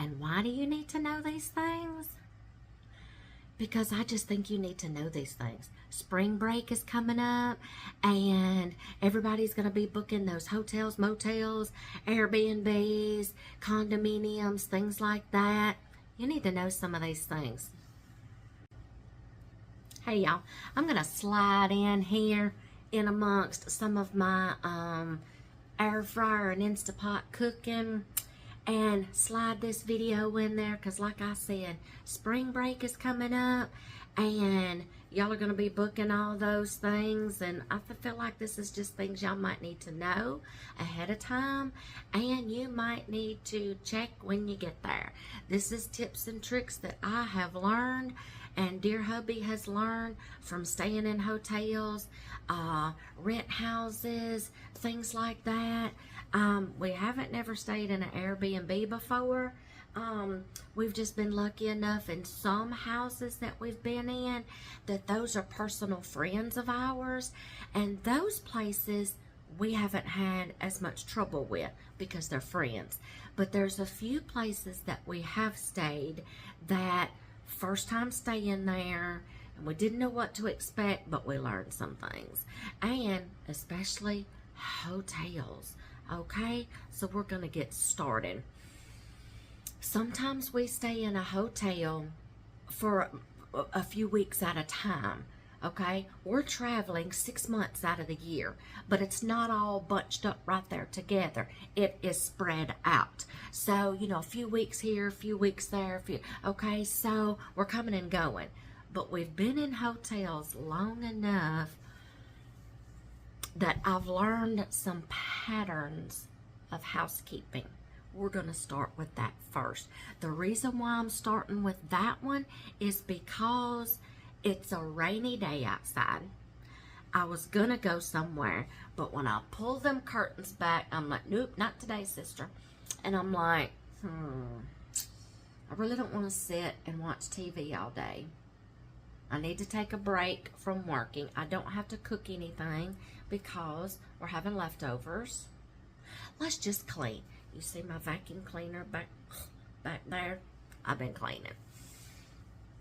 And why do you need to know these things? Because I just think you need to know these things. Spring break is coming up, and everybody's going to be booking those hotels, motels, Airbnbs, condominiums, things like that. You need to know some of these things. Hey y'all, I'm going to slide in here in amongst some of my air fryer and Instapot cooking and slide this video in there because, like I said, spring break is coming up and y'all are going to be booking all those things, and I feel like this is just things y'all might need to know ahead of time, and you might need to check when you get there. This is tips and tricks that I have learned and dear hubby has learned from staying in hotels, rent houses, things like that. We haven't never stayed in an Airbnb before. We've just been lucky enough in some houses that we've been in that those are personal friends of ours, and those places we haven't had as much trouble with because they're friends. But there's a few places that we have stayed that first time staying there, and we didn't know what to expect, but we learned some things, and especially hotels. Okay, so we're gonna get started. Sometimes we stay in a hotel for a few weeks at a time. Okay, we're traveling 6 months out of the year, but it's not all bunched up right there together. It is spread out. So, you know, a few weeks here, a few weeks there, okay, so we're coming and going. But we've been in hotels long enough that I've learned some patterns of housekeeping. We're going to start with that first. The reason why I'm starting with that one is because it's a rainy day outside. I was going to go somewhere, but when I pull them curtains back, I'm like, nope, not today, sister. And I'm like, I really don't want to sit and watch TV all day. I need to take a break from working. I don't have to cook anything because we're having leftovers. Let's just clean. You see my vacuum cleaner back there? I've been cleaning.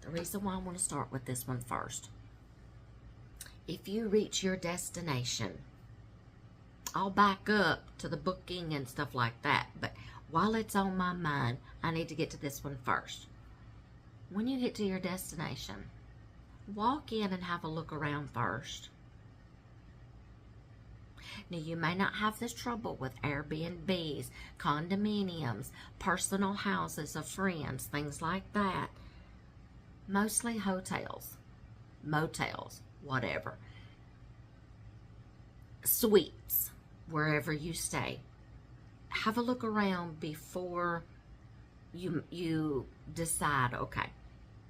The reason why I want to start with this one first. If you reach your destination, I'll back up to the booking and stuff like that, but while it's on my mind, I need to get to this one first. When you get to your destination, walk in and have a look around first. Now, you may not have this trouble with Airbnbs, condominiums, personal houses of friends, things like that. Mostly hotels, motels, whatever. Suites, wherever you stay. Have a look around before you decide, okay,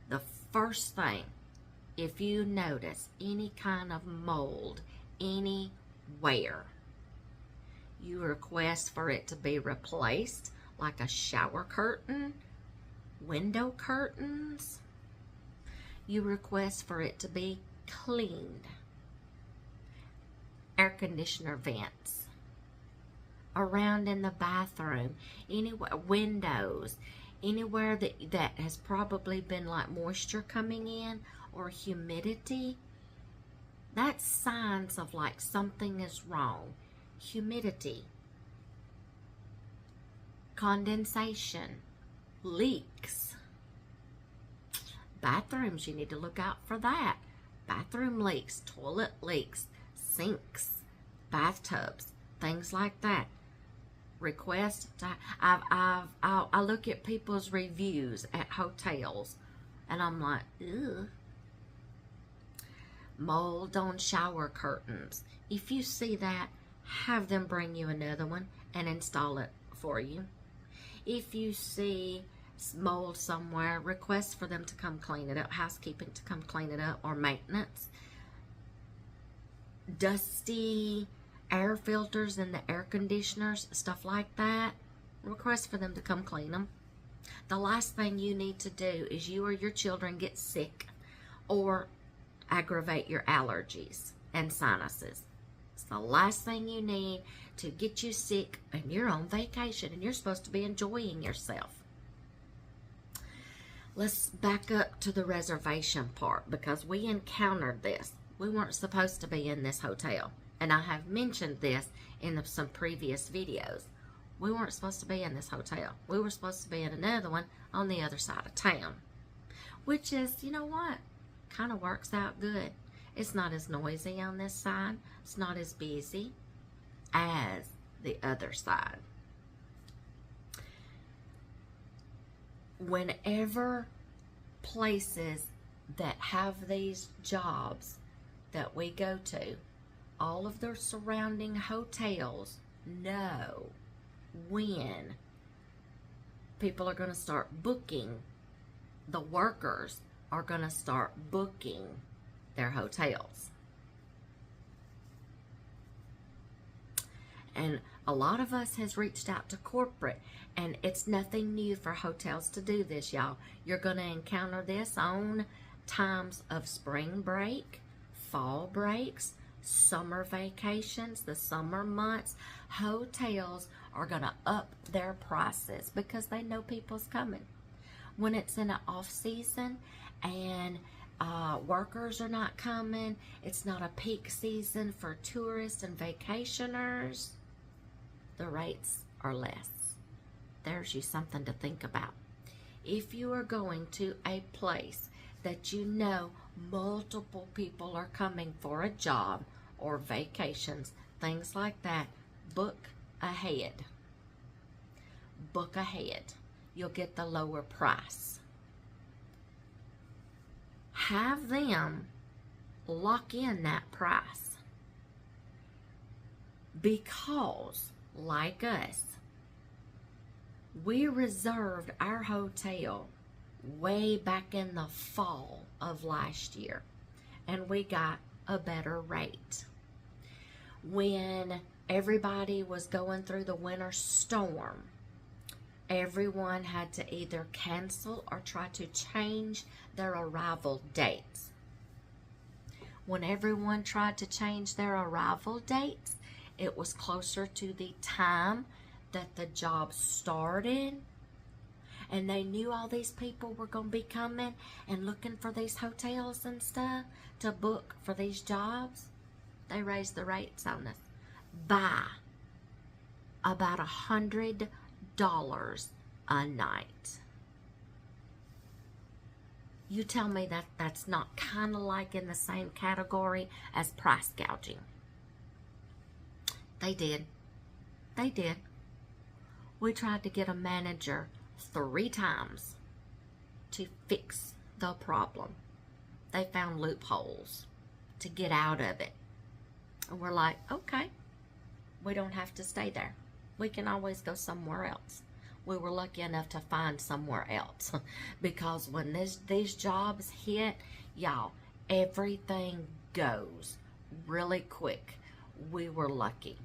the first thing, if you notice any kind of mold anywhere, you request for it to be replaced, like a shower curtain, window curtains. You request for it to be cleaned. Air conditioner vents. Around in the bathroom, anywhere, windows, anywhere that has probably been like moisture coming in or humidity. That's signs of like something is wrong. Humidity, condensation, leaks. Bathrooms, you need to look out for that. Bathroom leaks, toilet leaks, sinks, bathtubs, things like that. Request. I look at people's reviews at hotels, and I'm like, ew. Mold on shower curtains. If you see that, have them bring you another one and install it for you. If you see mold somewhere, request for them to come clean it up, housekeeping to come clean it up, or maintenance. Dusty air filters in the air conditioners, stuff like that, request for them to come clean them. The last thing you need to do is you or your children get sick or aggravate your allergies and sinuses. It's the last thing you need to get you sick, and you're on vacation and you're supposed to be enjoying yourself. Let's back up to the reservation part, because we encountered this. We weren't supposed to be in this hotel. And I have mentioned this in some previous videos. We weren't supposed to be in this hotel. We were supposed to be in another one on the other side of town. Which is, you know what, kind of works out good. It's not as noisy on this side. It's not as busy as the other side. Whenever places that have these jobs that we go to, all of their surrounding hotels know when people are going to start booking. The workers are going to start booking their hotels. And a lot of us has reached out to corporate, and it's nothing new for hotels to do this, y'all. You're going to encounter this on times of spring break, fall breaks, summer vacations, the summer months. Hotels are going to up their prices because they know people's coming. When it's in an off season and workers are not coming, it's not a peak season for tourists and vacationers, the rates are less. There's you something to think about. If you are going to a place that you know multiple people are coming for a job or vacations, things like that, book ahead. Book ahead. You'll get the lower price. Have them lock in that price. Because, like us, we reserved our hotel way back in the fall of last year, and we got a better rate. When everybody was going through the winter storm, everyone had to either cancel or try to change their arrival dates. When everyone tried to change their arrival dates, it was closer to the time that the job started, and they knew all these people were going to be coming and looking for these hotels and stuff to book for these jobs. They raised the rates on us by about $100 a night. You tell me that that's not kind of like in the same category as price gouging. They did. They did. We tried to get a manager 3 times to fix the problem. They found loopholes to get out of it. And we're like, okay, we don't have to stay there. We can always go somewhere else. We were lucky enough to find somewhere else because when these jobs hit, y'all, everything goes really quick. We were lucky.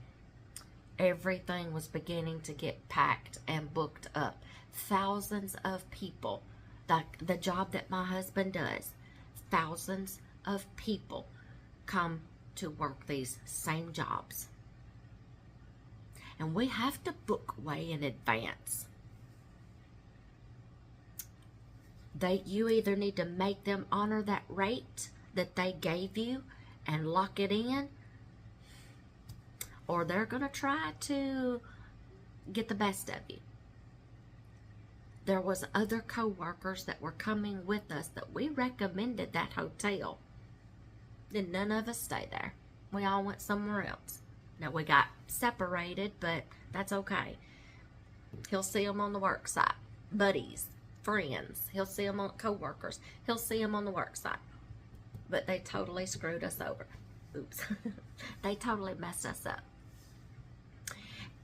Everything was beginning to get packed and booked up. Thousands of people, the job that my husband does, thousands of people come to work these same jobs. And we have to book way in advance. You either need to make them honor that rate that they gave you and lock it in, or they're going to try to get the best of you. There was other co-workers that were coming with us that we recommended that hotel. Then none of us stayed there. We all went somewhere else. Now, we got separated, but that's okay. He'll see them on the work site. Buddies, friends. He'll see them on co-workers. He'll see them on the work site. But they totally screwed us over. Oops. They totally messed us up.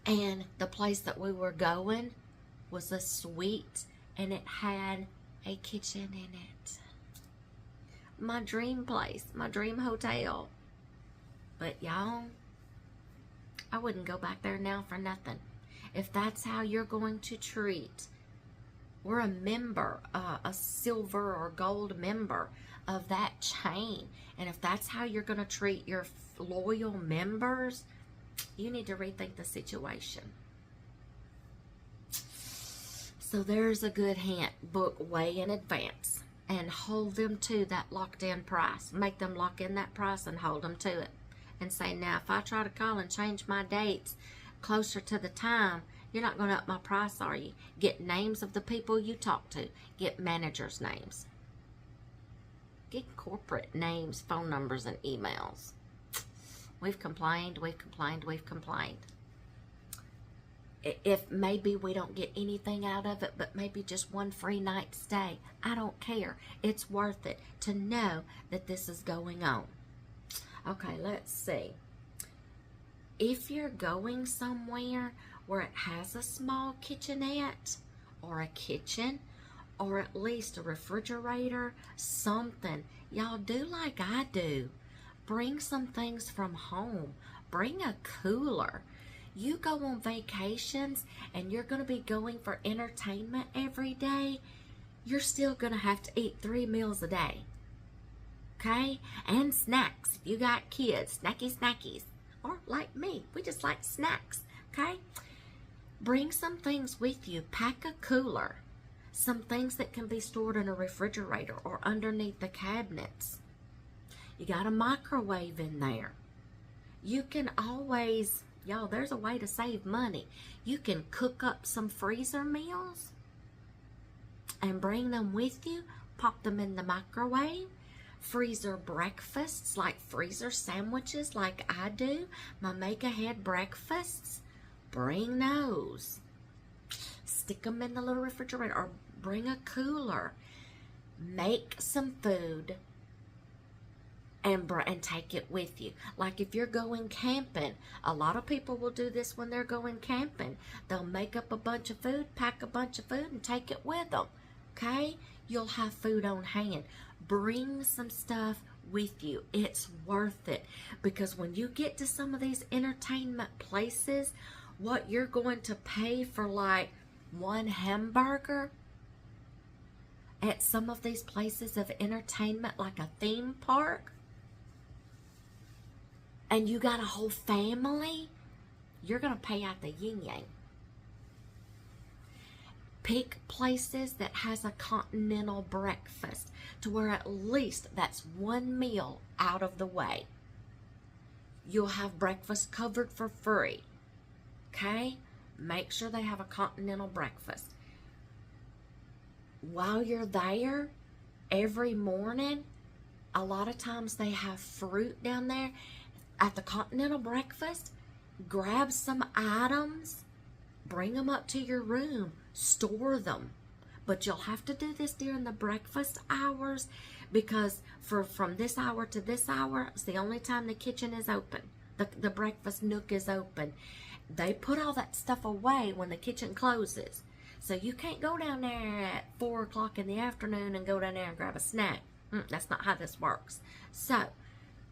And the place that we were going was a suite, and it had a kitchen in it. My dream place, my dream hotel. But y'all, I wouldn't go back there now for nothing. If that's how you're going to treat, we're a member, a silver or gold member of that chain. And if that's how you're going to treat your loyal members, you need to rethink the situation. So there's a good hint. Book way in advance and hold them to that locked in price. Make them lock in that price and hold them to it. And say, now if I try to call and change my dates closer to the time, you're not going to up my price, are you? Get names of the people you talk to. Get managers' names. Get corporate names, phone numbers, and emails. We've complained, we've complained, we've complained. If maybe we don't get anything out of it, but maybe just one free night stay, I don't care. It's worth it to know that this is going on. Okay, let's see. If you're going somewhere where it has a small kitchenette or a kitchen or at least a refrigerator, something, y'all do like I do. Bring some things from home. Bring a cooler. You go on vacations and you're going to be going for entertainment every day. You're still going to have to eat 3 meals a day. Okay? And snacks. If you got kids, snackies. Or like me, we just like snacks. Okay? Bring some things with you. Pack a cooler. Some things that can be stored in a refrigerator or underneath the cabinets. You got a microwave in there. You can always, y'all, there's a way to save money. You can cook up some freezer meals and bring them with you. Pop them in the microwave. Freezer breakfasts, like freezer sandwiches like I do. My make-ahead breakfasts. Bring those. Stick them in the little refrigerator or bring a cooler. Make some food and take it with you. Like if you're going camping, a lot of people will do this when they're going camping. They'll make up a bunch of food, pack a bunch of food, and take it with them. Okay? You'll have food on hand. Bring some stuff with you. It's worth it. Because when you get to some of these entertainment places, what you're going to pay for like one hamburger at some of these places of entertainment, like a theme park, and you got a whole family, you're going to pay out the yin-yang. Pick places that has a continental breakfast to where at least that's one meal out of the way. You'll have breakfast covered for free. Okay? Make sure they have a continental breakfast. While you're there, every morning, a lot of times they have fruit down there. At the continental breakfast, grab some items, bring them up to your room, store them. But you'll have to do this during the breakfast hours because from this hour to this hour, it's the only time the kitchen is open. The breakfast nook is open. They put all that stuff away when the kitchen closes. So you can't go down there at 4 o'clock in the afternoon and go down there and grab a snack. That's not how this works. So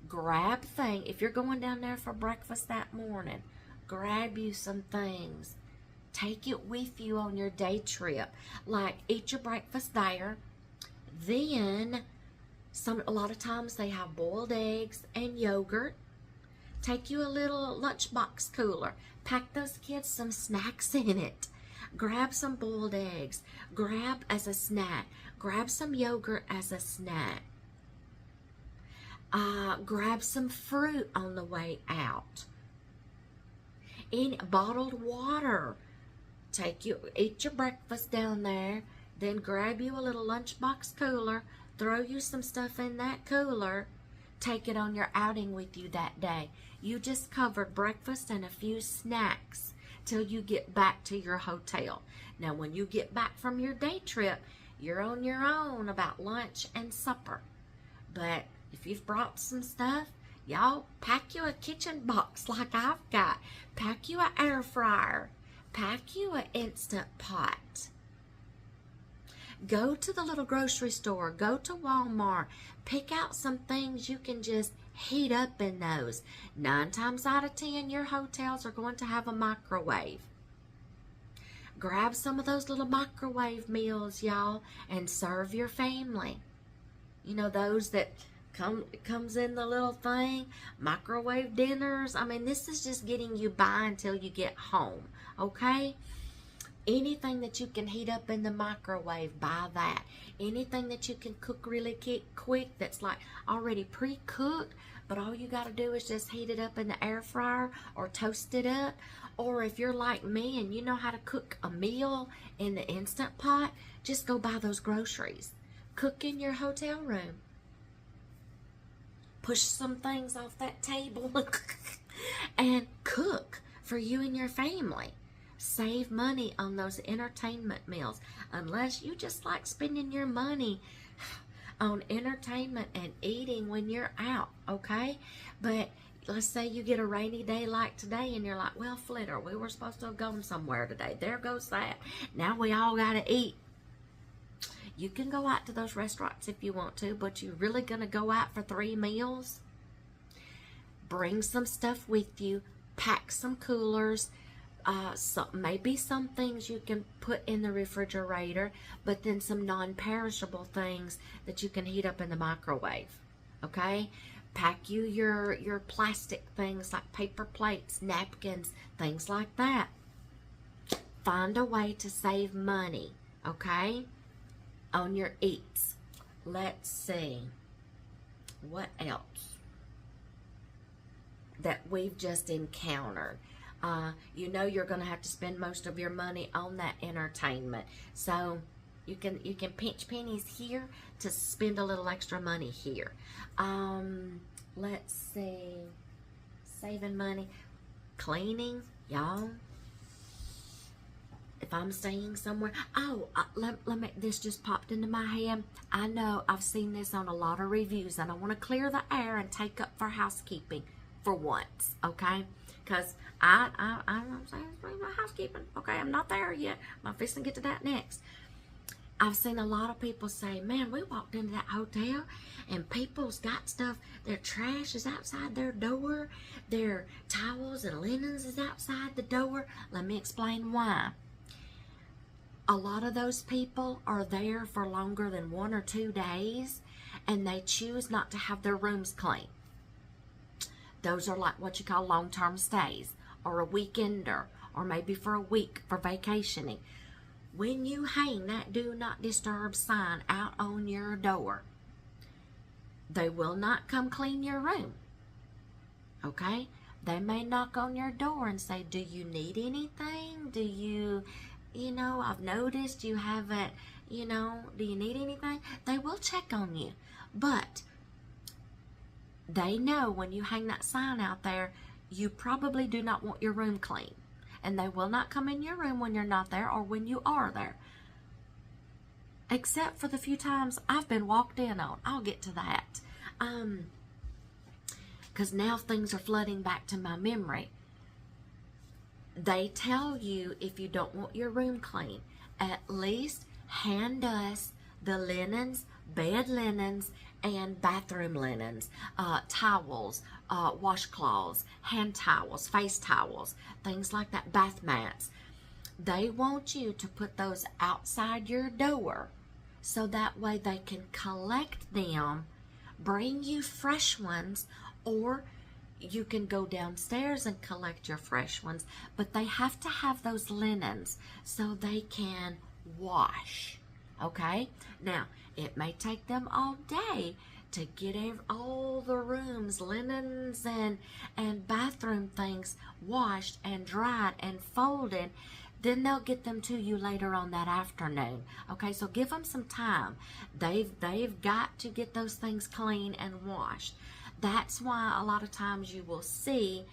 grab things. If you're going down there for breakfast that morning, grab you some things. Take it with you on your day trip. Like, eat your breakfast there. Then, a lot of times they have boiled eggs and yogurt. Take you a little lunchbox cooler. Pack those kids some snacks in it. Grab some boiled eggs. Grab as a snack. Grab some yogurt as a snack. Grab some fruit on the way out. Bottled water. Eat your breakfast down there, then grab you a little lunchbox cooler, throw you some stuff in that cooler, take it on your outing with you that day. You just covered breakfast and a few snacks till you get back to your hotel. Now, when you get back from your day trip, you're on your own about lunch and supper. But if you've brought some stuff, y'all pack you a kitchen box like I've got. Pack you an air fryer. Pack you an Instant Pot. Go to the little grocery store. Go to Walmart. Pick out some things you can just heat up in those. 9 times out of 10, your hotels are going to have a microwave. Grab some of those little microwave meals, y'all, and serve your family. You know, those that comes in the little thing, microwave dinners. I mean, this is just getting you by until you get home, okay? Anything that you can heat up in the microwave, buy that. Anything that you can cook really quick that's like already pre-cooked, but all you got to do is just heat it up in the air fryer or toast it up. Or if you're like me and you know how to cook a meal in the Instant Pot, just go buy those groceries. Cook in your hotel room. Push some things off that table and cook for you and your family. Save money on those entertainment meals, unless you just like spending your money on entertainment and eating when you're out, okay? But let's say you get a rainy day like today and you're like, well, Flitter, we were supposed to have gone somewhere today. There goes that. Now we all got to eat. You can go out to those restaurants if you want to, but you're really going to go out for 3 meals? Bring some stuff with you. Pack some coolers. Maybe some things you can put in the refrigerator, but then some non-perishable things that you can heat up in the microwave. Okay? Pack you your plastic things like paper plates, napkins, things like that. Find a way to save money, okay, on your eats. Let's see. What else that we've just encountered? You know you're going to have to spend most of your money on that entertainment. So you can pinch pennies here to spend a little extra money here. Let's see. Saving money. Cleaning, y'all. If I'm staying somewhere. This just popped into my head. I know I've seen this on a lot of reviews, and I want to clear the air and take up for housekeeping for once, okay? Because I'm saying my housekeeping. Okay, I'm not there yet. I'm fixing to get to that next. I've seen a lot of people say, man, we walked into that hotel and people's got stuff. Their trash is outside their door. Their towels and linens is outside the door. Let me explain why. A lot of those people are there for longer than 1 or 2 days, and they choose not to have their rooms clean. Those are like what you call long-term stays, or a weekender, or maybe for a week for vacationing. When you hang that do not disturb sign out on your door, they will not come clean your room. Okay? They may knock on your door and say, do you need anything? Do you I've noticed you haven't, do you need anything? They will check on you. But they know when you hang that sign out there, you probably do not want your room clean. And they will not come in your room when you're not there or when you are there. Except for the few times I've been walked in on. I'll get to that. Because now things are flooding back to my memory. They tell you if you don't want your room clean, at least hand us the linens, bed linens, and bathroom linens, towels, washcloths, hand towels, face towels, things like that, bath mats. They want you to put those outside your door so that way they can collect them, bring you fresh ones, or you can go downstairs and collect your fresh ones, but they have to have those linens so they can wash. Okay? Now, it may take them all day to get all the rooms, linens, and bathroom things washed and dried and folded. Then they'll get them to you later on that afternoon. Okay, so give them some time. They've got to get those things clean and washed. That's why a lot of times you will see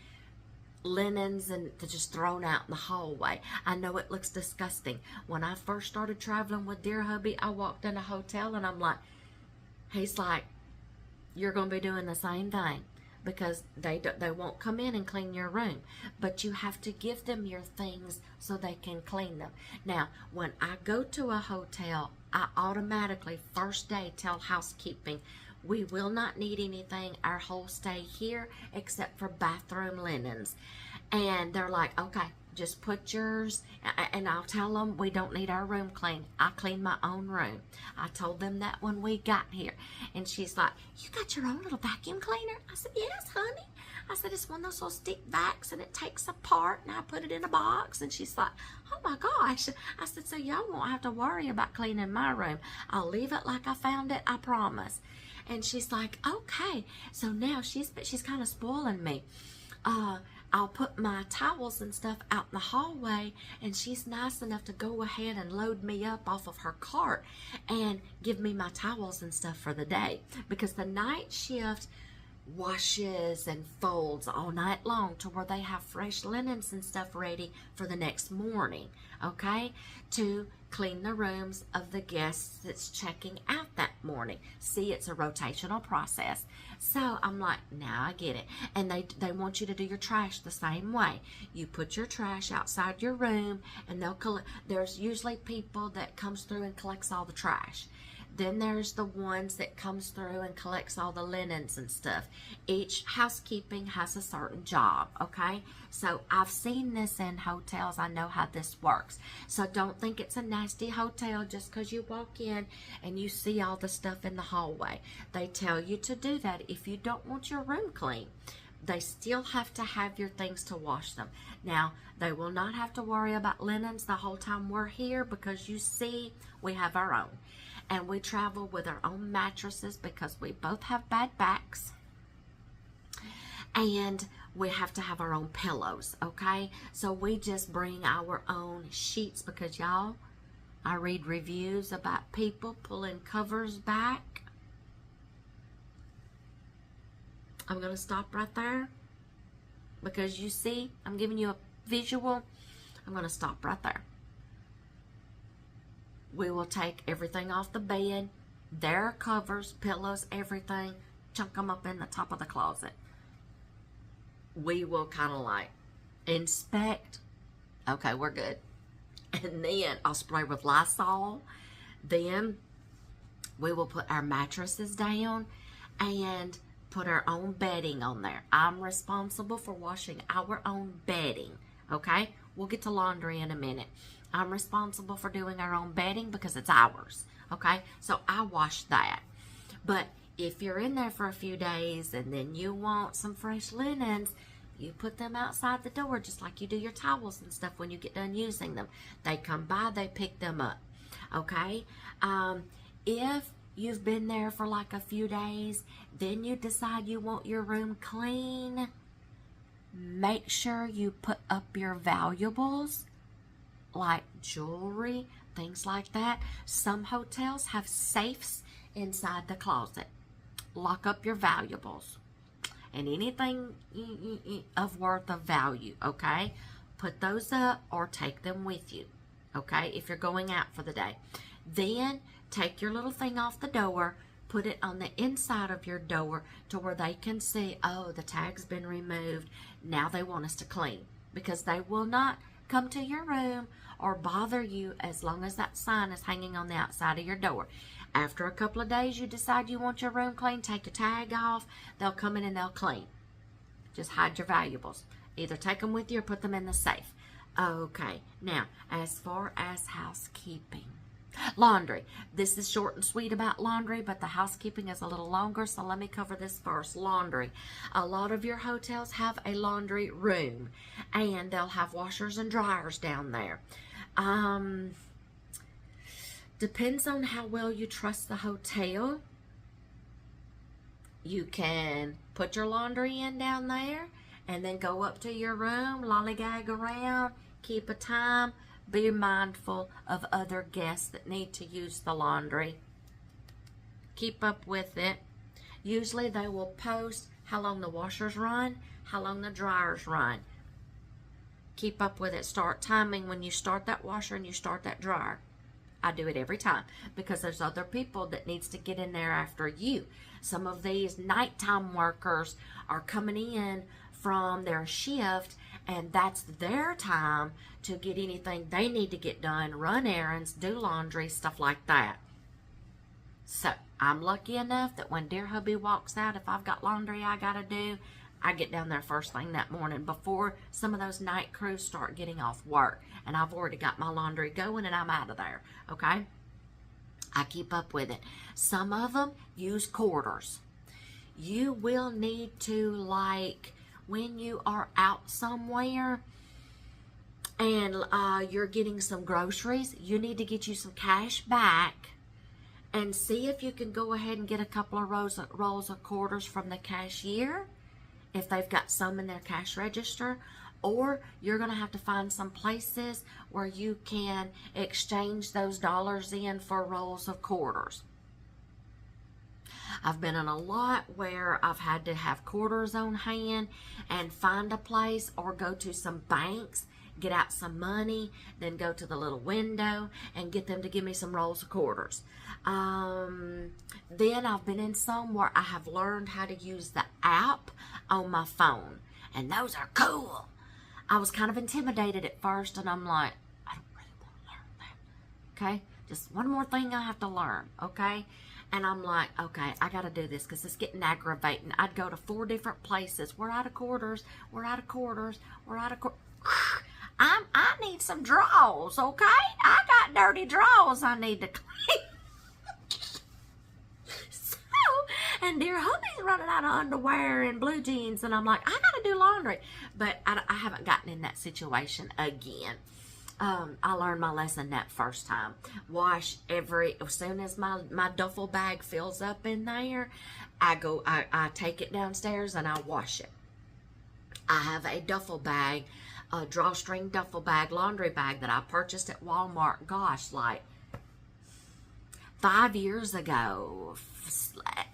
linens and they're just thrown out in the hallway. I know it looks disgusting. When I first started traveling with dear hubby, I walked in a hotel and I'm like, he's like, you're going to be doing the same thing, because they won't come in and clean your room, but you have to give them your things so they can clean them. Now, when I go to a hotel, I automatically first day tell housekeeping, we will not need anything our whole stay here except for bathroom linens. And they're like, okay, just put yours, and I'll tell them we don't need our room cleaned. I clean my own room. I told them that when we got here. And she's like, you got your own little vacuum cleaner? I said, yes, honey. I said, it's one of those little stick vacs, and it takes apart, and I put it in a box. And she's like, oh my gosh. I said, so y'all won't have to worry about cleaning my room. I'll leave it like I found it, I promise. And she's like, okay. So now she's kind of spoiling me. I'll put my towels and stuff out in the hallway, and she's nice enough to go ahead and load me up off of her cart and give me my towels and stuff for the day, because the night shift washes and folds all night long to where they have fresh linens and stuff ready for the next morning, okay, to clean the rooms of the guests that's checking out that morning. See, it's a rotational process. So I'm like, now I get it. And they want you to do your trash the same way. You put your trash outside your room, and they'll collect. There's usually people that comes through and collects all the trash. Then there's the ones that comes through and collects all the linens and stuff. Each housekeeping has a certain job, okay? So I've seen this in hotels. I know how this works. So don't think it's a nasty hotel just because you walk in and you see all the stuff in the hallway. They tell you to do that if you don't want your room clean. They still have to have your things to wash them. Now, they will not have to worry about linens the whole time we're here, because you see, we have our own. And we travel with our own mattresses because we both have bad backs. And we have to have our own pillows, okay? So we just bring our own sheets, because y'all, I read reviews about people pulling covers back. I'm going to stop right there, because you see, I'm giving you a visual. I'm going to stop right there. We will take everything off the bed, their covers, pillows, everything, chunk them up in the top of the closet. We will kind of like inspect. Okay, we're good. And then I'll spray with Lysol. Then we will put our mattresses down and put our own bedding on there. I'm responsible for washing our own bedding, okay? We'll get to laundry in a minute. I'm responsible for doing our own bedding because it's ours, okay? So I wash that. But if you're in there for a few days and then you want some fresh linens, you put them outside the door just like you do your towels and stuff when you get done using them. They come by, they pick them up, okay? If you've been there for like a few days, then you decide you want your room clean, make sure you put up your valuables, like jewelry, things like that. Some hotels have safes inside the closet. Lock up your valuables and anything of worth of value, okay? Put those up or take them with you, okay, if you're going out for the day. Then take your little thing off the door, put it on the inside of your door to where they can see, oh, the tag's been removed. Now they want us to clean, because they will not come to your room or bother you as long as that sign is hanging on the outside of your door. After a couple of days, you decide you want your room clean, take your tag off. They'll come in and they'll clean. Just hide your valuables. Either take them with you or put them in the safe. Okay, now, as far as housekeeping. Laundry. This is short and sweet about laundry, but the housekeeping is a little longer, so let me cover this first. Laundry. A lot of your hotels have a laundry room, and they'll have washers and dryers down there. Depends on how well you trust the hotel. You can put your laundry in down there and then go up to your room, lollygag around, keep a time. Be mindful of other guests that need to use the laundry. Keep up with it. Usually they will post how long the washers run, how long the dryers run. Keep up with it. Start timing when you start that washer and you start that dryer. I do it every time because there's other people that needs to get in there after you. Some of these nighttime workers are coming in from their shift, and that's their time to get anything they need to get done, run errands, do laundry, stuff like that. So I'm lucky enough that when dear hubby walks out, if I've got laundry I gotta do, I get down there first thing that morning before some of those night crews start getting off work. And I've already got my laundry going and I'm out of there, okay? I keep up with it. Some of them use quarters. You will need to, like, when you are out somewhere and you're getting some groceries, you need to get you some cash back and see if you can go ahead and get a couple of rolls of quarters from the cashier if they've got some in their cash register, or you're going to have to find some places where you can exchange those dollars in for rolls of quarters. I've been in a lot where I've had to have quarters on hand and find a place or go to some banks, get out some money, then go to the little window and get them to give me some rolls of quarters. Then I've been in some where I have learned how to use the app on my phone, and those are cool. I was kind of intimidated at first, and I'm like, I don't really want to learn that. Okay? Just one more thing I have to learn, okay? And I'm like, okay, I got to do this because it's getting aggravating. I'd go to 4 different places. We're out of quarters. We're out of quarters. We're out of quarters. I need some drawers, okay? I got dirty drawers I need to clean. And dear hubby's running out of underwear and blue jeans, and I'm like, I gotta do laundry. But I haven't gotten in that situation again. I learned my lesson that first time. Wash as soon as my duffel bag fills up in there, I take it downstairs and I wash it. I have a duffel bag, a drawstring duffel bag, laundry bag that I purchased at Walmart, gosh, like 5 years ago,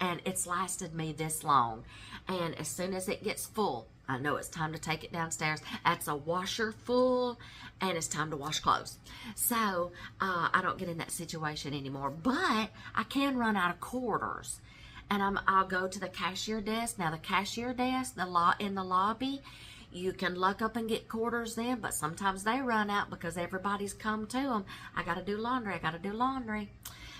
and it's lasted me this long. And as soon as it gets full, I know it's time to take it downstairs. That's a washer full, and it's time to wash clothes. So I don't get in that situation anymore, but I can run out of quarters, and I'll go to the cashier desk. Now the cashier desk, in the lobby, you can look up and get quarters then, but sometimes they run out because everybody's come to them. I got to do laundry. I got to do laundry.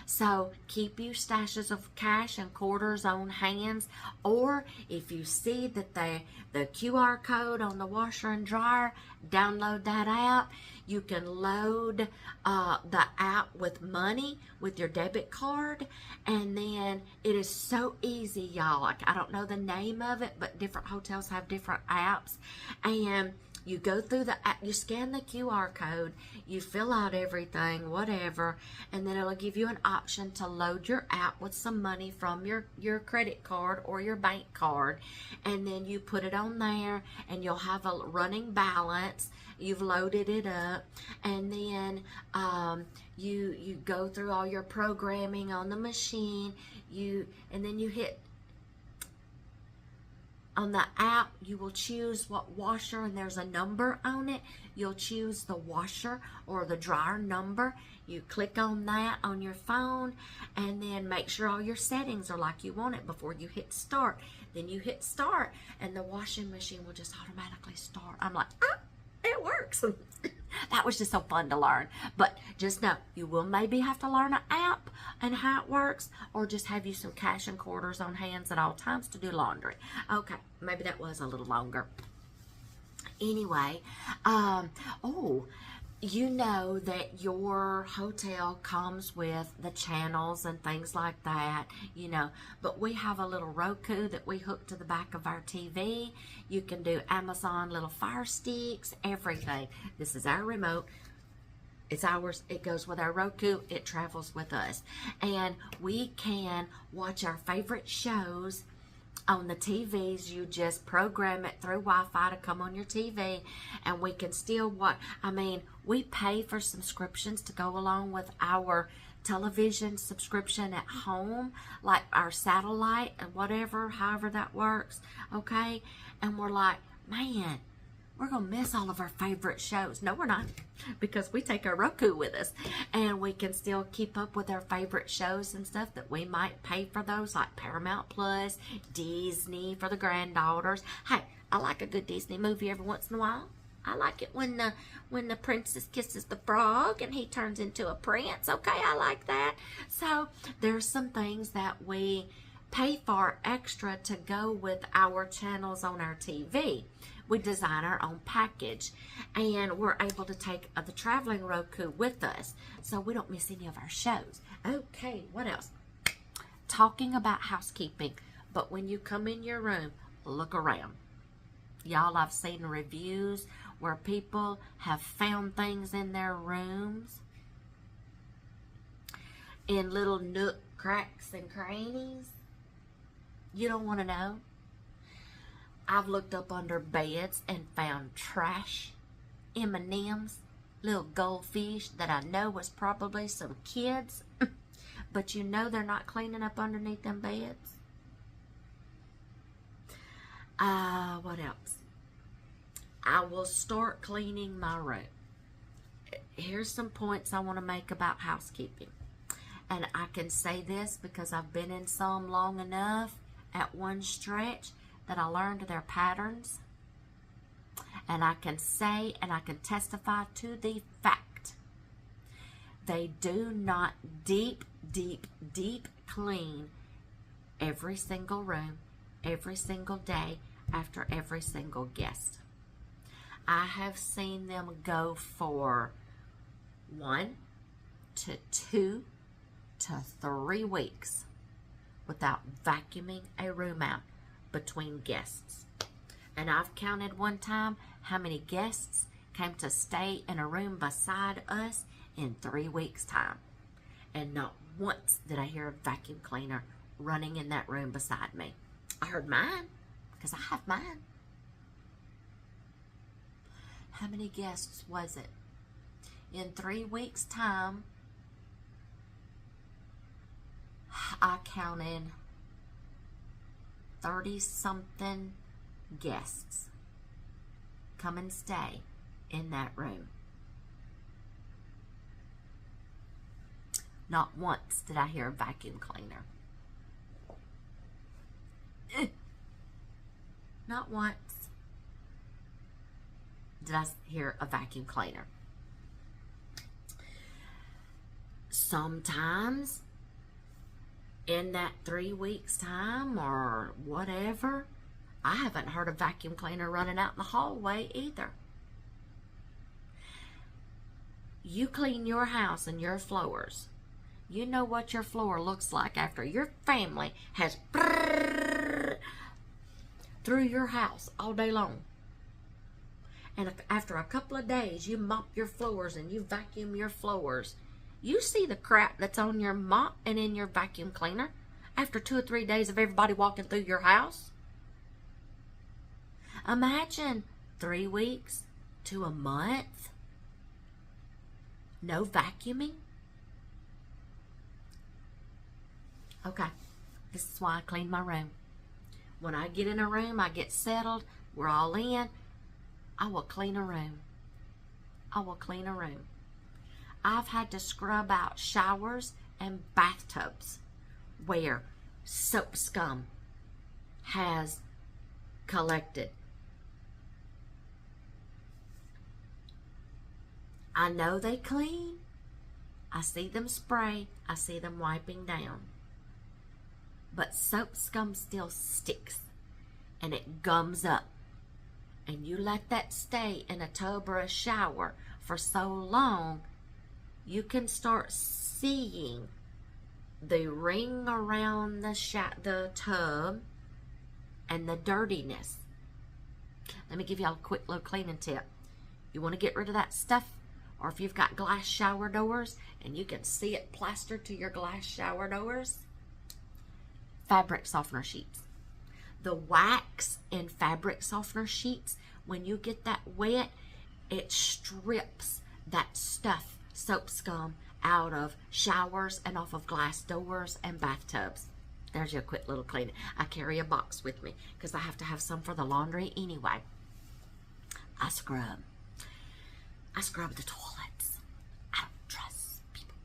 So keep you stashes of cash and quarters on hands, or if you see that the QR code on the washer and dryer, download that app. You can load the app with money with your debit card, and then it is so easy, y'all. Like, I don't know the name of it, but different hotels have different apps, and you go through the app, you scan the QR code, you fill out everything, whatever, and then it'll give you an option to load your app with some money from your credit card or your bank card, and then you put it on there, and you'll have a running balance. You've loaded it up, and then you go through all your programming on the machine, and then you hit. On the app, you will choose what washer, and there's a number on it. You'll choose the washer or the dryer number. You click on that on your phone, and then make sure all your settings are like you want it before you hit start. Then you hit start, and the washing machine will just automatically start. I'm like, it works. That was just so fun to learn. But just know, you will maybe have to learn an app and how it works, or just have you some cash and quarters on hands at all times to do laundry. Okay, maybe that was a little longer. Anyway, you know that your hotel comes with the channels and things like that, you know, but we have a little Roku that we hook to the back of our TV. You can do Amazon little Fire Sticks, everything. This is our remote. It's ours. It goes with our Roku. It travels with us. And we can watch our favorite shows on the TVs. You just program it through Wi-Fi to come on your TV, and we can still watch. I mean, we pay for subscriptions to go along with our television subscription at home, like our satellite and whatever, however that works, okay? And we're like, man, we're going to miss all of our favorite shows. No, we're not, because we take our Roku with us, and we can still keep up with our favorite shows and stuff that we might pay for those, like Paramount Plus, Disney for the granddaughters. Hey, I like a good Disney movie every once in a while. I like it when the princess kisses the frog and he turns into a prince. Okay, I like that. So there's some things that we pay for extra to go with our channels on our TV. We design our own package, and we're able to take the traveling Roku with us so we don't miss any of our shows. Okay, what else? Talking about housekeeping, but when you come in your room, look around. Y'all, I've seen reviews where people have found things in their rooms in little nook cracks and crannies. You don't want to know. I've looked up under beds and found trash, M&Ms, little goldfish that I know was probably some kids, but you know they're not cleaning up underneath them beds. What else? I will start cleaning my room. Here's some points I want to make about housekeeping. And I can say this because I've been in some long enough at one stretch that I learned their patterns. And I can say and I can testify to the fact they do not deep clean every single room, every single day, after every single guest. I have seen them go for 1 to 2 to 3 weeks without vacuuming a room out between guests. And I've counted one time how many guests came to stay in a room beside us in 3 weeks' time. And not once did I hear a vacuum cleaner running in that room beside me. I heard mine, because I have mine. How many guests was it? In 3 weeks' time, I counted 30-something guests come and stay in that room. Not once did I hear a vacuum cleaner. Not once did I hear a vacuum cleaner. Sometimes in that 3 weeks time or whatever, I haven't heard a vacuum cleaner running out in the hallway either. You clean your house and your floors. You know what your floor looks like after your family has through your house all day long. And if after a couple of days you mop your floors and you vacuum your floors, you see the crap that's on your mop and in your vacuum cleaner after 2 or 3 days of everybody walking through your house. Imagine 3 weeks to a month, no vacuuming. Okay, this is why I clean my room. When I get in a room, I get settled, we're all in, I will clean a room. I will clean a room. I've had to scrub out showers and bathtubs where soap scum has collected. I know they clean. I see them spray. I see them wiping down. But soap scum still sticks and it gums up. And you let that stay in a tub or a shower for so long, you can start seeing the ring around the tub and the dirtiness. Let me give y'all a quick little cleaning tip. You want to get rid of that stuff, or if you've got glass shower doors and you can see it plastered to your glass shower doors, fabric softener sheets. The wax in fabric softener sheets, when you get that wet, it strips that stuff, soap scum, out of showers and off of glass doors and bathtubs. There's your quick little cleaning. I carry a box with me because I have to have some for the laundry anyway. I scrub the toilets. I don't trust people.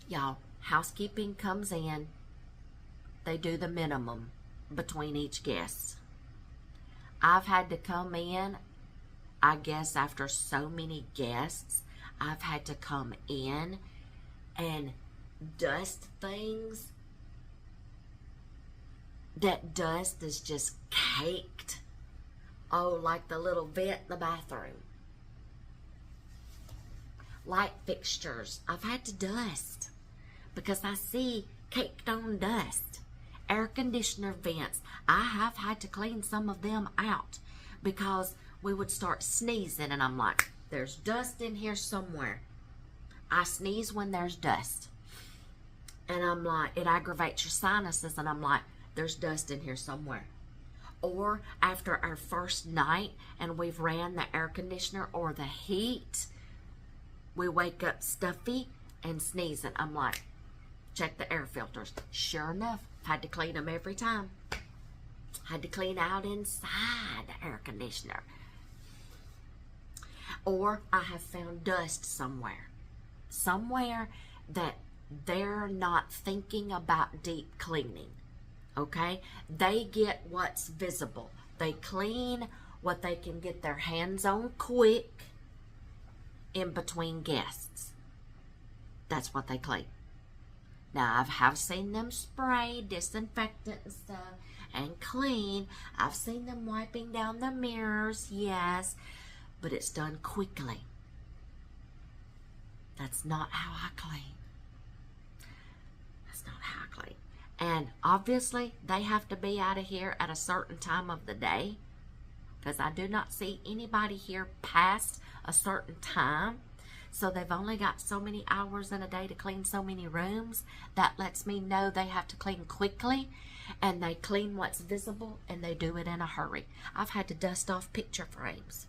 Y'all, housekeeping comes in. They do the minimum between each guest. I've had to come in, I guess after so many guests, I've had to come in and dust things that dust is just caked. Oh, like the little vent in the bathroom. Light fixtures, I've had to dust because I see caked on dust. Air conditioner vents, I have had to clean some of them out because we would start sneezing and I'm like, there's dust in here somewhere. I sneeze when there's dust. And I'm like, it aggravates your sinuses and I'm like, there's dust in here somewhere. Or after our first night and we've ran the air conditioner or the heat, we wake up stuffy and sneezing. I'm like, check the air filters. Sure enough, had to clean them every time. Had to clean out inside the air conditioner. Or I have found dust somewhere. Somewhere that they're not thinking about deep cleaning. Okay? They get what's visible. They clean what they can get their hands on quick in between guests. That's what they clean. Now, I have seen them spray disinfectant and stuff and clean. I've seen them wiping down the mirrors, yes, but it's done quickly. That's not how I clean. That's not how I clean. And obviously, they have to be out of here at a certain time of the day because I do not see anybody here past a certain time. So they've only got so many hours in a day to clean so many rooms. That lets me know they have to clean quickly, and they clean what's visible, and they do it in a hurry. I've had to dust off picture frames,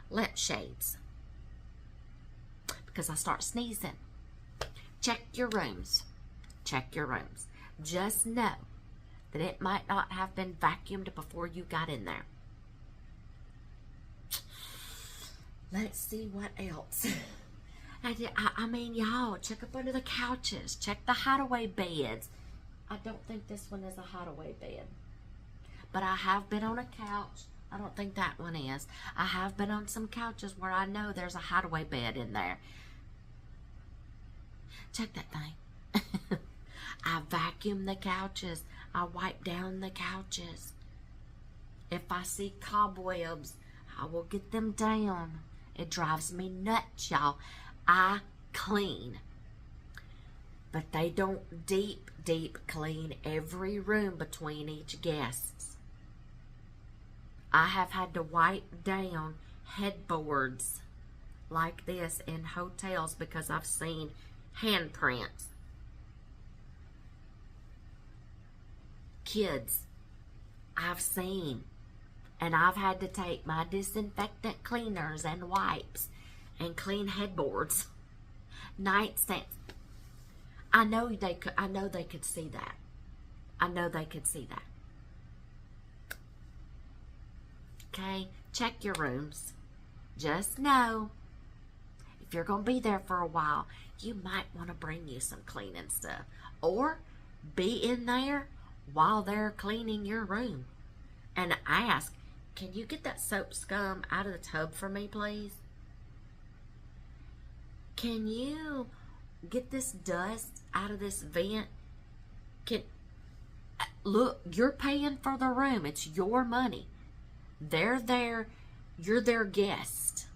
lampshades, because I start sneezing. Check your rooms. Check your rooms. Just know that it might not have been vacuumed before you got in there. Let's see what else. I mean, y'all, check up under the couches. Check the hideaway beds. I don't think this one is a hideaway bed. But I have been on a couch. I don't think that one is. I have been on some couches where I know there's a hideaway bed in there. Check that thing. I vacuum the couches. I wipe down the couches. If I see cobwebs, I will get them down. It drives me nuts, y'all. I clean. But they don't deep clean every room between each guests. I have had to wipe down headboards like this in hotels because I've seen handprints. Kids, I've seen. And I've had to take my disinfectant cleaners and wipes and clean headboards, nightstands. I know they could see that. I know they could see that. Okay, check your rooms. Just know, if you're going to be there for a while, you might want to bring you some cleaning stuff. Or be in there while they're cleaning your room. And ask, can you get that soap scum out of the tub for me, please? Can you get this dust out of this vent? Look, you're paying for the room. It's your money. They're there. You're their guest.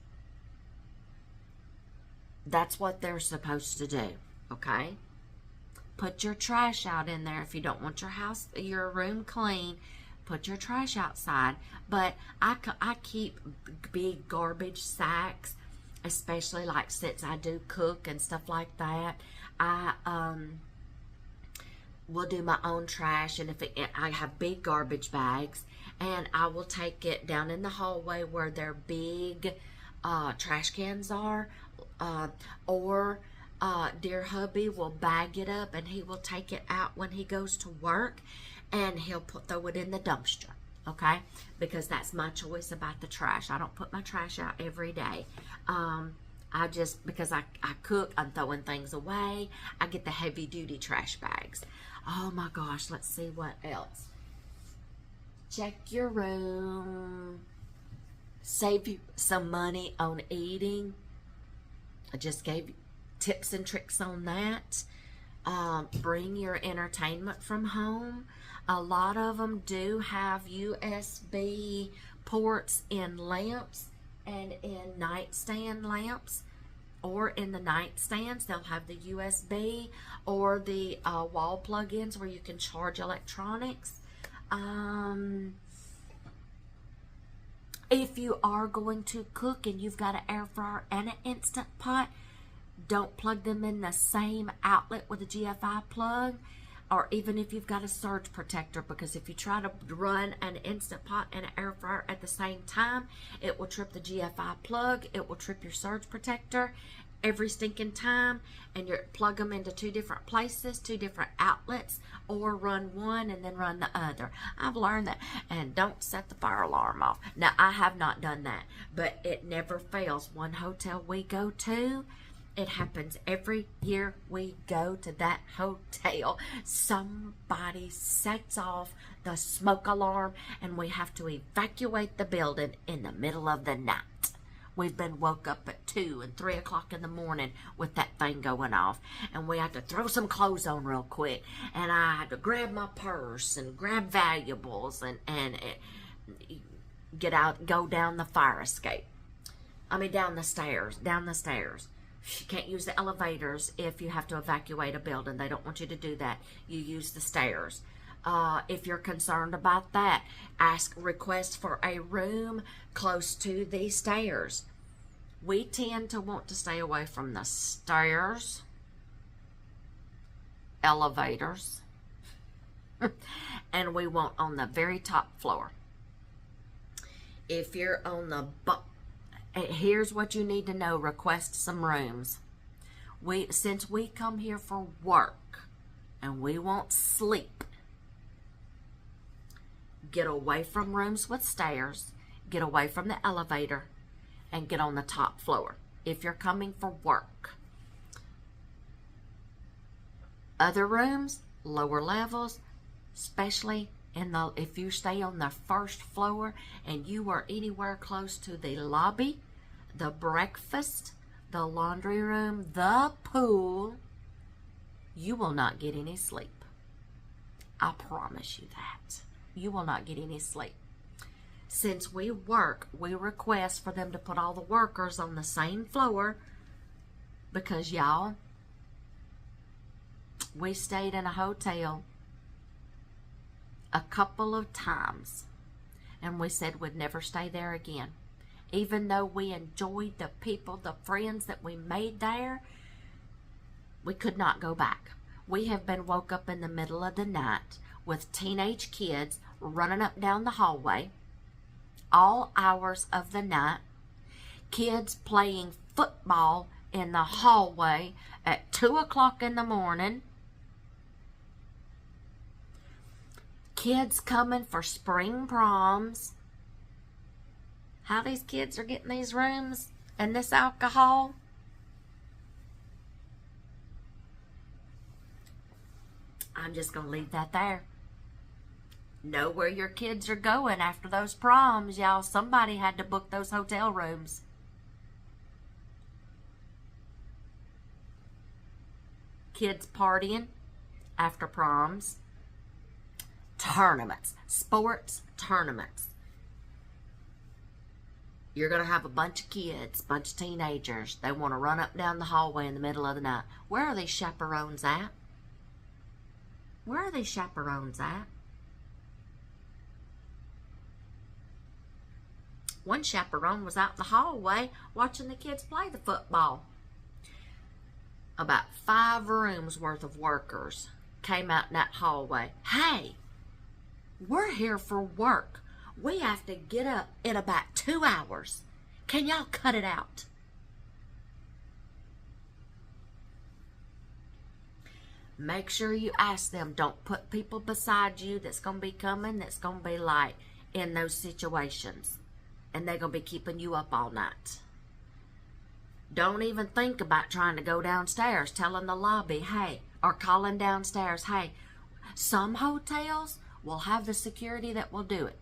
That's what they're supposed to do, okay? Put your trash out in there if you don't want your room clean. Put your trash outside. But I keep big garbage sacks, especially like since I do cook and stuff like that. I will do my own trash, and I have big garbage bags, and I will take it down in the hallway where their big trash cans are, or dear hubby will bag it up and he will take it out when he goes to work, and he'll throw it in the dumpster, okay? Because that's my choice about the trash. I don't put my trash out every day. Because I cook, I'm throwing things away. I get the heavy duty trash bags. Oh my gosh, let's see what else. Check your room. Save you some money on eating. I just gave you tips and tricks on that. Bring your entertainment from home. A lot of them do have USB ports in lamps and in nightstand lamps, or in the nightstands they'll have the USB or the wall plug-ins where you can charge electronics. If you are going to cook and you've got an air fryer and an Instant Pot, don't plug them in the same outlet with a GFI plug, or even if you've got a surge protector, because if you try to run an Instant Pot and an air fryer at the same time, it will trip the GFI plug, it will trip your surge protector every stinking time, and you plug them into two different places, two different outlets, or run one and then run the other. I've learned that. And don't set the fire alarm off. Now, I have not done that, but it never fails. One hotel we go to, it happens every year we go to that hotel. Somebody sets off the smoke alarm and we have to evacuate the building in the middle of the night. We've been woke up at 2 and 3 o'clock in the morning with that thing going off. And we had to throw some clothes on real quick. And I had to grab my purse and grab valuables and get out, go down the fire escape. Down the stairs. You can't use the elevators if you have to evacuate a building. They don't want you to do that. You use the stairs. If you're concerned about that, request for a room close to the stairs. We tend to want to stay away from the stairs, elevators, and we want on the very top floor. If you're on the here's what you need to know. Request some rooms. Since we come here for work and we won't sleep, get away from rooms with stairs, get away from the elevator, and get on the top floor if you're coming for work. Other rooms, lower levels, especially if you stay on the first floor and you are anywhere close to the lobby, the breakfast, the laundry room, the pool, you will not get any sleep. I promise you that. You will not get any sleep. Since we work, we request for them to put all the workers on the same floor because, y'all, we stayed in a hotel a couple of times and we said we'd never stay there again. Even though we enjoyed the people, the friends that we made there, we could not go back. We have been woke up in the middle of the night with teenage kids running up down the hallway, all hours of the night, kids playing football in the hallway at 2 o'clock in the morning, kids coming for spring proms. How these kids are getting these rooms and this alcohol? I'm just going to leave that there. Know where your kids are going after those proms, y'all. Somebody had to book those hotel rooms. Kids partying after proms. Tournaments. Sports tournaments. You're going to have a bunch of kids, a bunch of teenagers. They want to run up and down the hallway in the middle of the night. Where are these chaperones at? Where are these chaperones at? One chaperone was out in the hallway watching the kids play the football. About 5 rooms worth of workers came out in that hallway. Hey, we're here for work. We have to get up in about 2 hours. Can y'all cut it out? Make sure you ask them. Don't put people beside you that's going to be coming, that's going to be like in those situations. And they're going to be keeping you up all night. Don't even think about trying to go downstairs, telling the lobby, hey, or calling downstairs, hey. Some hotels will have the security that will do it.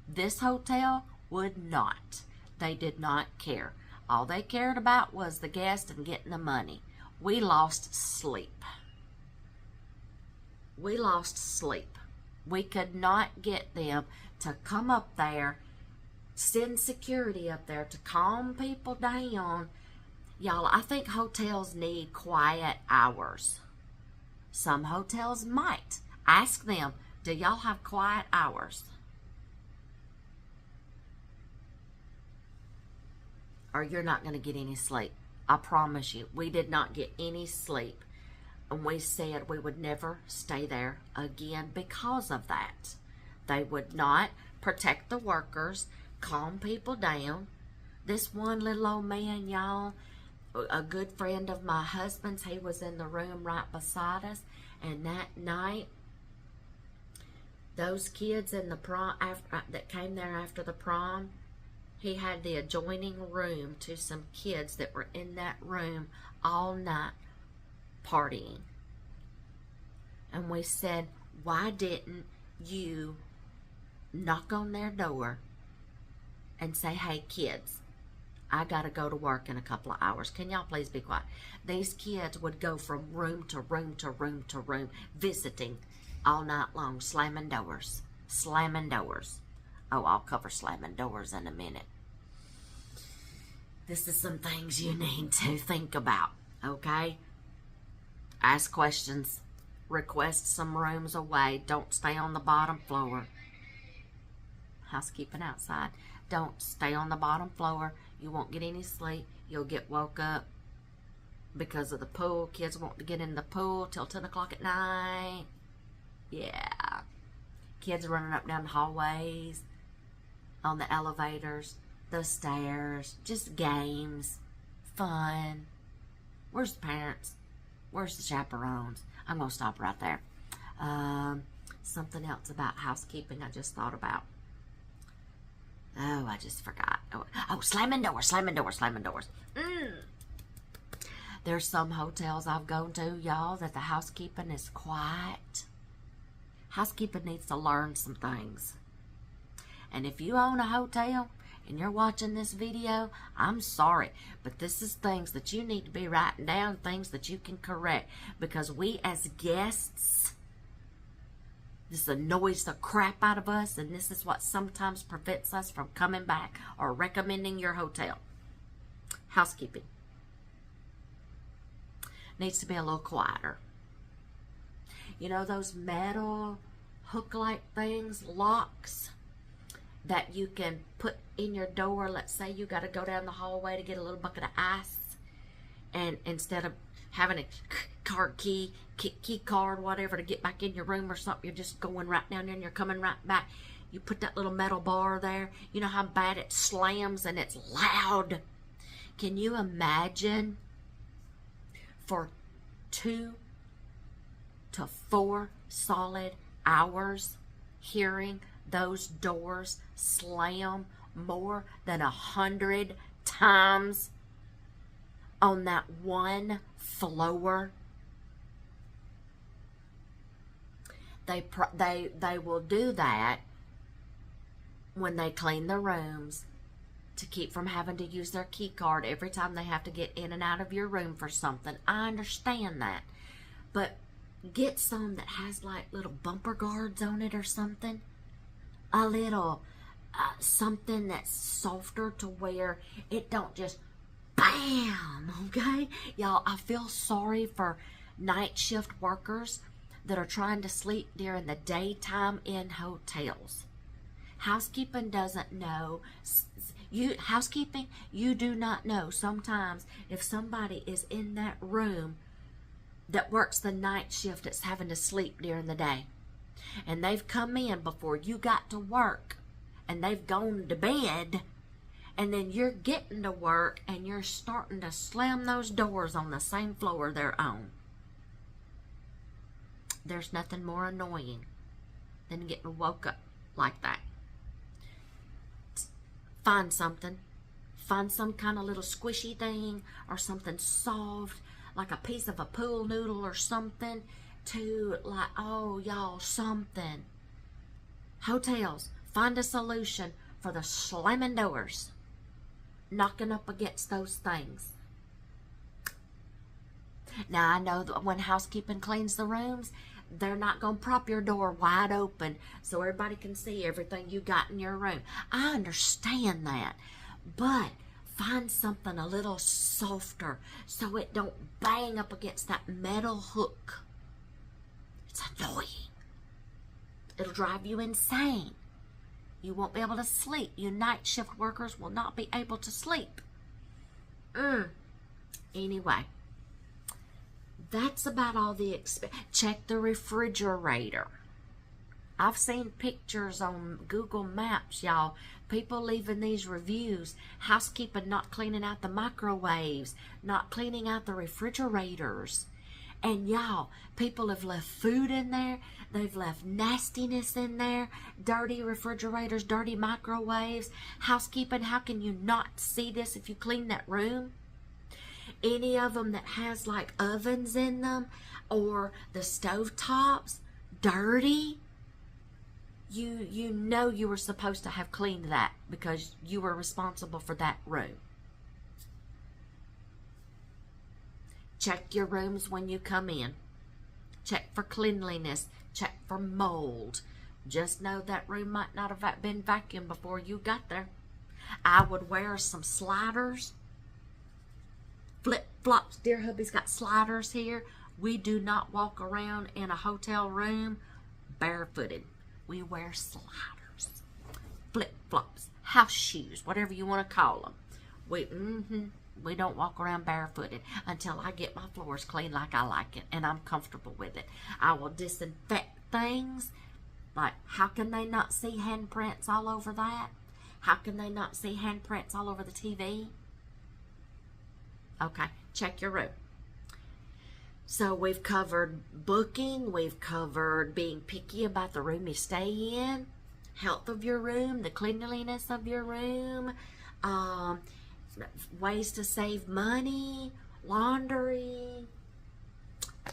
This hotel would not. They did not care. All they cared about was the guest and getting the money. We lost sleep. we lost sleep. We could not get them to come up there, send security up there to calm people down. Y'all, I think hotels need quiet hours. Some hotels might. Ask them, do y'all have quiet hours? Or you're not going to get any sleep. I promise you, we did not get any sleep. And we said we would never stay there again because of that. They would not protect the workers, calm people down. This one little old man, y'all, a good friend of my husband's, he was in the room right beside us. And that night, those kids in the prom that came there after the prom, he had the adjoining room to some kids that were in that room all night partying. And we said, why didn't you knock on their door and say, hey kids, I gotta go to work in a couple of hours. Can y'all please be quiet? These kids would go from room to room to room to room, visiting all night long, slamming doors. Slamming doors. Oh, I'll cover slamming doors in a minute. This is some things you need to think about, okay? Ask questions. Request some rooms away. Don't stay on the bottom floor. Housekeeping outside. Don't stay on the bottom floor. You won't get any sleep. You'll get woke up because of the pool. Kids want to get in the pool till 10 o'clock at night. Yeah. Kids running up down the hallways, on the elevators, the stairs, just games, fun. Where's the parents? Where's the chaperones? I'm going to stop right there. Something else about housekeeping I just thought about. Oh, I just forgot. Oh, slamming doors, slamming doors, slamming doors. There's some hotels I've gone to, y'all, that the housekeeping is quiet. Housekeeping needs to learn some things. And if you own a hotel and you're watching this video, I'm sorry, but this is things that you need to be writing down, things that you can correct, because we as guests, this annoys the crap out of us, and this is what sometimes prevents us from coming back or recommending your hotel. Housekeeping needs to be a little quieter. You know those metal hook-like things, locks, that you can put in your door? Let's say you got to go down the hallway to get a little bucket of ice, and instead of having a key card, whatever, to get back in your room or something, you're just going right down there and you're coming right back. You put that little metal bar there. You know how bad it slams and it's loud. Can you imagine for 2 to 4 solid hours hearing those doors slam more than 100 times on that one floor? They will do that when they clean the rooms to keep from having to use their key card every time they have to get in and out of your room for something. I understand that, but get some that has like little bumper guards on it or something. A little something that's softer to where it don't just bam, okay? Y'all, I feel sorry for night shift workers that are trying to sleep during the daytime in hotels. Housekeeping doesn't know. Housekeeping, you do not know sometimes if somebody is in that room that works the night shift that's having to sleep during the day. And they've come in before you got to work, and they've gone to bed, and then you're getting to work and you're starting to slam those doors on the same floor they're on. There's nothing more annoying than getting woke up like that. Find something. Find some kind of little squishy thing or something soft, like a piece of a pool noodle or something, to like, oh y'all, something. Hotels, find a solution for the slamming doors, knocking up against those things. Now I know that when housekeeping cleans the rooms, They're not going to prop your door wide open so everybody can see everything you got in your room. I understand that. But find something a little softer so it don't bang up against that metal hook. It's annoying. It'll drive you insane. You won't be able to sleep. You night shift workers will not be able to sleep. Anyway, that's about all the check the refrigerator. I've seen pictures on Google Maps, y'all. People leaving these reviews. Housekeeping not cleaning out the microwaves, not cleaning out the refrigerators. And y'all, people have left food in there. They've left nastiness in there. Dirty refrigerators, dirty microwaves. Housekeeping, how can you not see this if you clean that room? Any of them that has like ovens in them or the stove tops, dirty. You know you were supposed to have cleaned that because you were responsible for that room. Check your rooms when you come in. Check for cleanliness. Check for mold. Just know that room might not have been vacuumed before you got there. I would wear some sliders. Flip-flops. Dear hubby's got sliders here. We do not walk around in a hotel room barefooted. We wear sliders, flip-flops, house shoes, whatever you want to call them. We don't walk around barefooted until I get my floors clean like I like it and I'm comfortable with it. I will disinfect things. Like, how can they not see handprints all over that? How can they not see handprints all over the TV? Okay, check your room. So we've covered booking, we've covered being picky about the room you stay in, health of your room, the cleanliness of your room, ways to save money, laundry.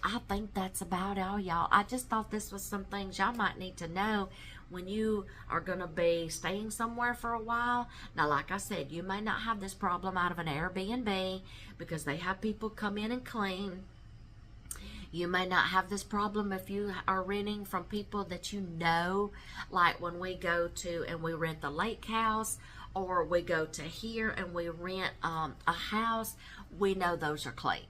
I think that's about all, y'all. I just thought this was some things y'all might need to know when you are going to be staying somewhere for a while. Now, like I said, you may not have this problem out of an Airbnb because they have people come in and clean. You may not have this problem if you are renting from people that you know, like when we go to and we rent the lake house, or we go to here and we rent a house. We know those are clean.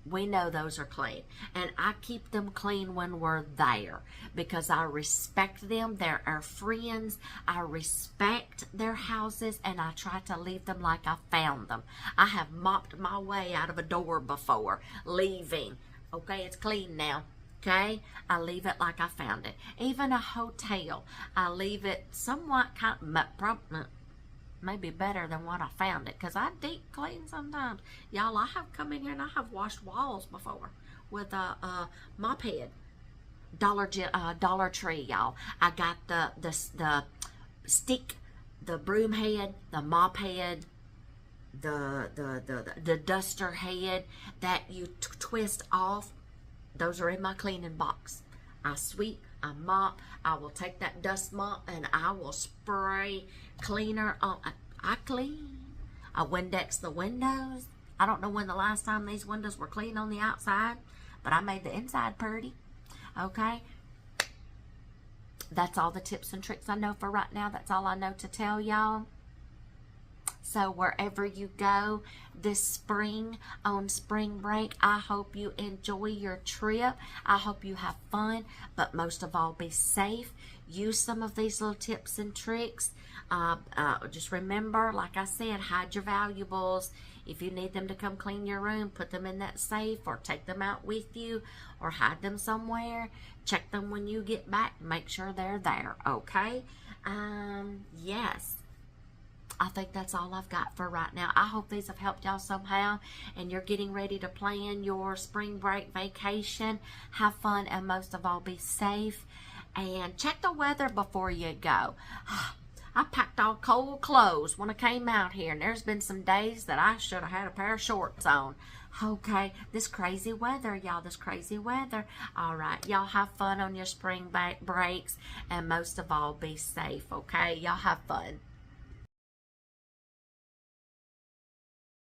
We know those are clean. And I keep them clean when we're there because I respect them. They're our friends. I respect their houses and I try to leave them like I found them. I have mopped my way out of a door before, leaving. Okay, it's clean now. Okay, I leave it like I found it. Even a hotel, I leave it somewhat maybe better than what I found it, because I deep clean sometimes. Y'all, I have come in here and I have washed walls before with a mop head. Dollar Tree, y'all. I got the stick, the broom head, the mop head, the duster head that you twist off. Those are in my cleaning box. I sweep, I mop. I will take that dust mop and I will spray cleaner on. I clean. I Windex the windows. I don't know when the last time these windows were clean on the outside, but I made the inside pretty. Okay, that's all the tips and tricks I know for right now. That's all I know to tell y'all. So wherever you go this spring on spring break, I hope you enjoy your trip. I hope you have fun, but most of all, be safe. Use some of these little tips and tricks. Just remember, like I said, hide your valuables. If you need them to come clean your room, put them in that safe or take them out with you or hide them somewhere. Check them when you get back. Make sure they're there, okay? Yes. I think that's all I've got for right now. I hope these have helped y'all somehow and you're getting ready to plan your spring break vacation. Have fun and most of all, be safe. And check the weather before you go. I packed all cold clothes when I came out here, and there's been some days that I should have had a pair of shorts on. Okay, this crazy weather, y'all, this crazy weather. All right, y'all have fun on your spring breaks, and most of all, be safe, okay? Y'all have fun.